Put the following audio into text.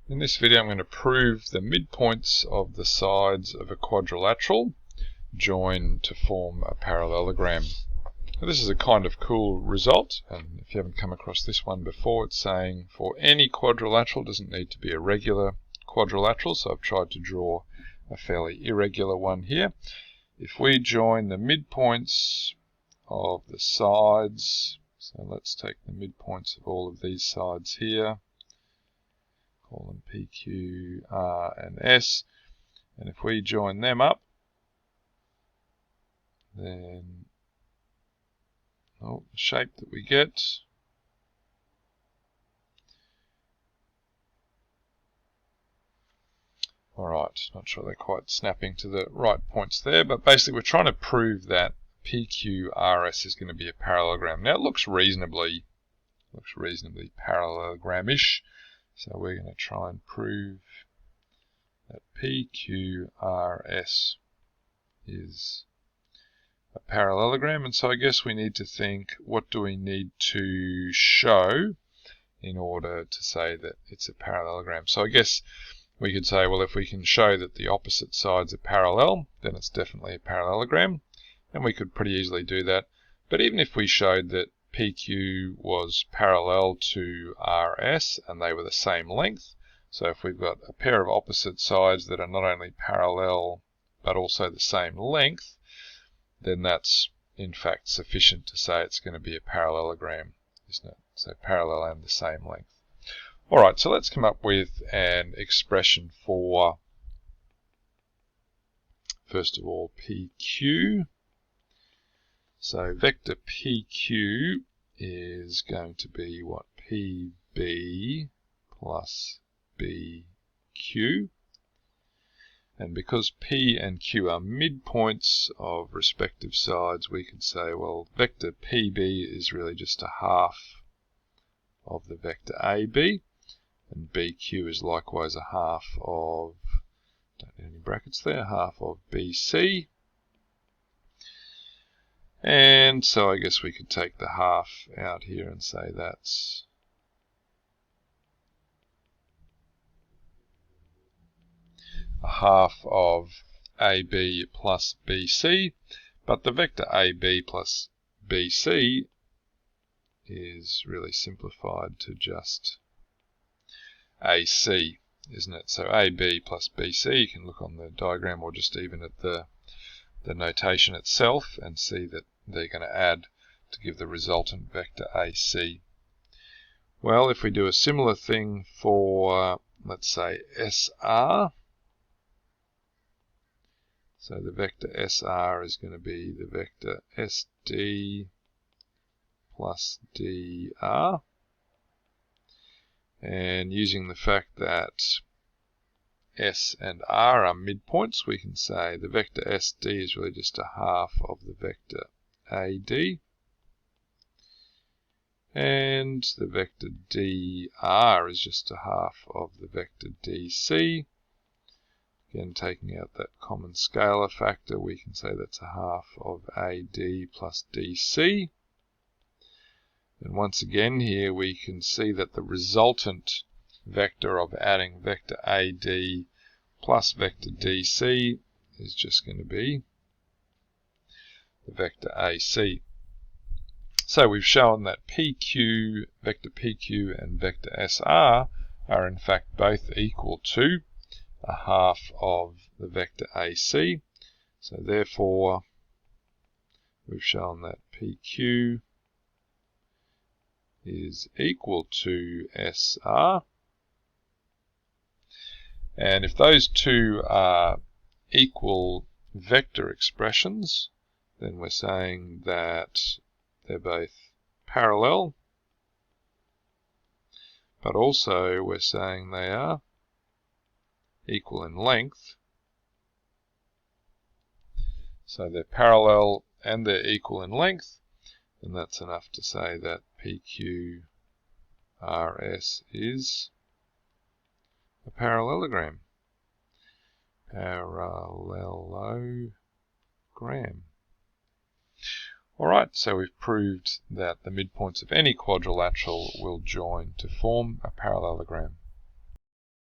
In this video I'm going to prove the midpoints of the sides of a quadrilateral join to form a parallelogram. Now, this is a kind of cool result, and if you haven't come across this one before, it's saying for any quadrilateral, it doesn't need to be a regular quadrilateral, so I've tried to draw a fairly irregular one here. If we join the midpoints of the sides, so let's take the midpoints of all of these sides here, call them P, Q, R, and S. And if we join them up, then the shape that we get alright, not sure they're quite snapping to the right points there, but basically we're trying to prove that PQRS is going to be a parallelogram. Now it looks reasonably parallelogram-ish. So we're going to try and prove that PQRS is a parallelogram. And so I guess we need to think, what do we need to show in order to say that it's a parallelogram? So I guess we could say, well, if we can show that the opposite sides are parallel, then it's definitely a parallelogram. And we could pretty easily do that. But even if we showed that PQ was parallel to RS and they were the same length, so if we've got a pair of opposite sides that are not only parallel but also the same length, then that's in fact sufficient to say it's going to be a parallelogram, isn't it? So parallel and the same length. Alright, so let's come up with an expression for, first of all, PQ. So vector PQ is going to be what? PB plus BQ. And because P and Q are midpoints of respective sides, we can say, well, vector PB is really just a half of the vector AB, and BQ is likewise a half of, don't need any brackets there, half of BC. And so I guess we could take the half out here and say that's a half of AB plus BC, but the vector AB plus BC is really simplified to just AC, isn't it? So AB plus BC, you can look on the diagram or just even at the notation itself and see that they're going to add to give the resultant vector AC. Well, if we do a similar thing for, let's say, SR, so the vector SR is going to be the vector SD plus DR, and using the fact that S and R are midpoints, we can say the vector SD is really just a half of the vector AD, and the vector DR is just a half of the vector DC. Again, taking out that common scalar factor, we can say that's a half of AD plus DC. And once again here we can see that the resultant vector of adding vector AD plus vector DC is just going to be the vector AC. So we've shown that PQ, vector PQ and vector SR are in fact both equal to a half of the vector AC. So therefore we've shown that PQ is equal to SR. And if those two are equal vector expressions, then we're saying that they're both parallel, but also we're saying they are equal in length. So they're parallel and they're equal in length, and that's enough to say that PQRS is a parallelogram. Parallelogram. Alright, so we've proved that the midpoints of any quadrilateral will join to form a parallelogram.